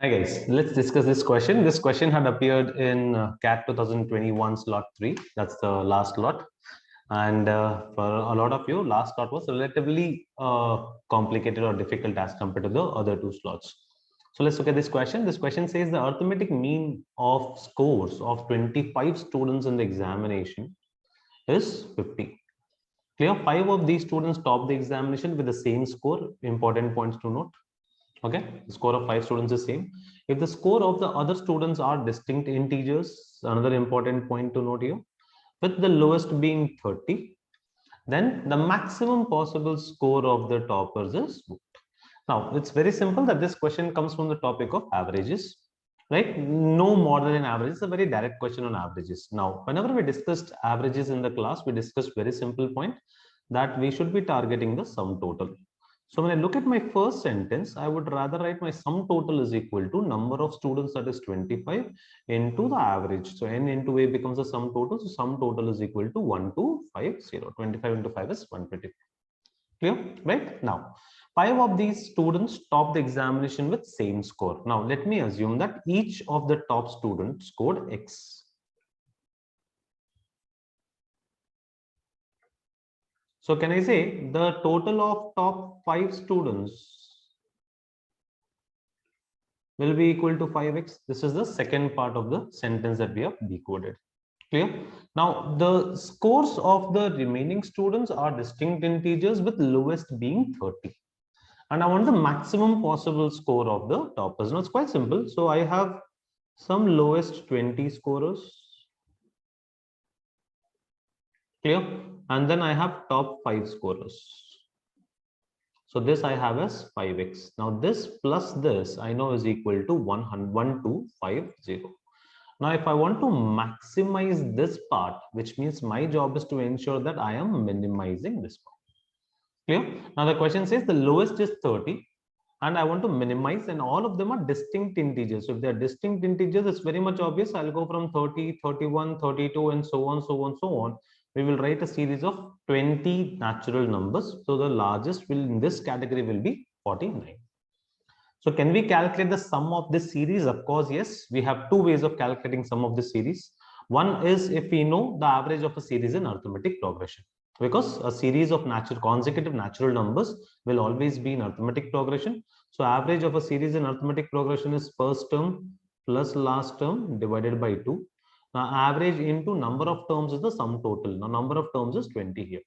Hi guys, let's discuss this question. This question had appeared in CAT 2021 slot 3. That's the last lot. And for a lot of you, last slot was relatively complicated or difficult as compared to the other two slots. So let's look at this question. This question says the arithmetic mean of scores of 25 students in the examination is 50. Clear? 5 of these students top the examination with the same score. Important points to note. Okay, the score of 5 students is same. If the score of the other students are distinct integers, another important point to note here, with the lowest being 30, then the maximum possible score of the toppers is booked. Now, it's very simple that this question comes from the topic of averages, right? No more than an average. It's a very direct question on averages. Now, whenever we discussed averages in the class, we discussed very simple point that we should be targeting the sum total. So when I look at my first sentence, I would rather write my sum total is equal to number of students, that is 25, into the average. So n into a becomes the sum total. So sum total is equal to 1250. 25 into 5 is 120. Clear? Right? Now, 5 of these students top the examination with same score. Now, let me assume that each of the top students scored X. So can I say the total of top 5 students will be equal to 5x? This is the second part of the sentence that we have decoded. Clear? Now, the scores of the remaining students are distinct integers with lowest being 30. And I want the maximum possible score of the toppers. Now, it's quite simple. So I have some lowest 20 scorers. Clear? And then I have top 5 scorers. So this I have as 5x. Now this plus this I know is equal to 1250. Now if I want to maximize this part, which means my job is to ensure that I am minimizing this part. Clear? Now the question says the lowest is 30 and I want to minimize, and all of them are distinct integers. So if they are distinct integers, it's very much obvious. I'll go from 30, 31, 32 and so on, so on, so on. We will write a series of 20 natural numbers. So the largest will in this category will be 49. So can we calculate the sum of this series? Of course, yes. We have two ways of calculating sum of this series. One is if we know the average of a series in arithmetic progression, because a series of consecutive natural numbers will always be in arithmetic progression. So average of a series in arithmetic progression is first term plus last term divided by 2. Now average into number of terms is the sum total. Now number of terms is 20 here.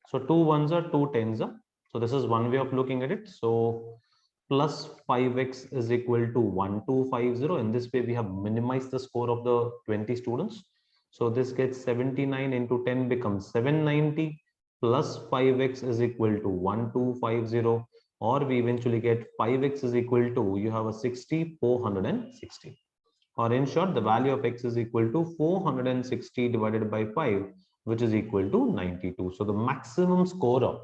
So 2 ones are 2 tens are. So this is one way of looking at it. So plus 5x is equal to 1250. In this way we have minimized the score of the 20 students. So this gets 79 into 10 becomes 790 plus 5x is equal to 1250, or we eventually get 5x is equal to, you have a 460. Or in short, the value of x is equal to 460 divided by 5, which is equal to 92. So the maximum score of,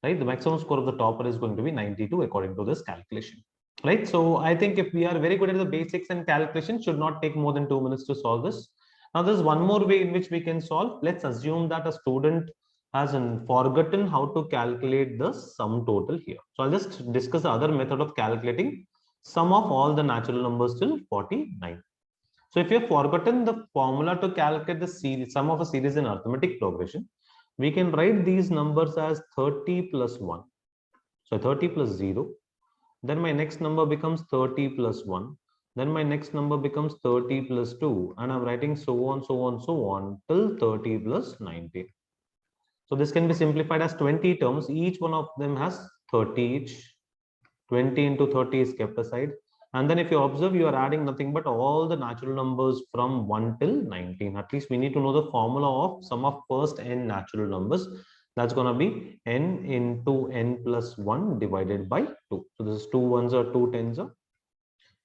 right, the maximum score of the topper is going to be 92 according to this calculation. Right. So I think if we are very good at the basics and calculation, should not take more than 2 minutes to solve this. Now there's one more way in which we can solve. Let's assume that a student has forgotten how to calculate the sum total here. So I'll just discuss the other method of calculating sum of all the natural numbers till 49. So if you have forgotten the formula to calculate the series, sum of a series in arithmetic progression, we can write these numbers as 30 plus 1. So 30 plus 0. Then my next number becomes 30 plus 1. Then my next number becomes 30 plus 2. And I'm writing so on, so on, so on till 30 plus 90. So this can be simplified as 20 terms. Each one of them has 30 each. 20 into 30 is kept aside. And then if you observe, you are adding nothing but all the natural numbers from 1 till 19. At least we need to know the formula of sum of first n natural numbers. That's going to be n into n plus 1 divided by 2. So this is 2 ones or 2 tens are.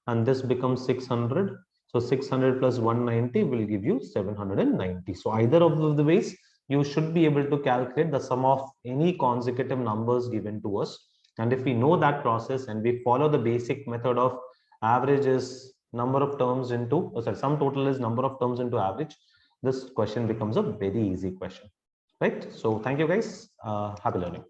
And this becomes 600. So 600 plus 190 will give you 790. So either of the ways, you should be able to calculate the sum of any consecutive numbers given to us. And if we know that process and we follow the basic method of average is number of terms into, sum total is number of terms into average, this question becomes a very easy question, right? So thank you guys. Happy learning.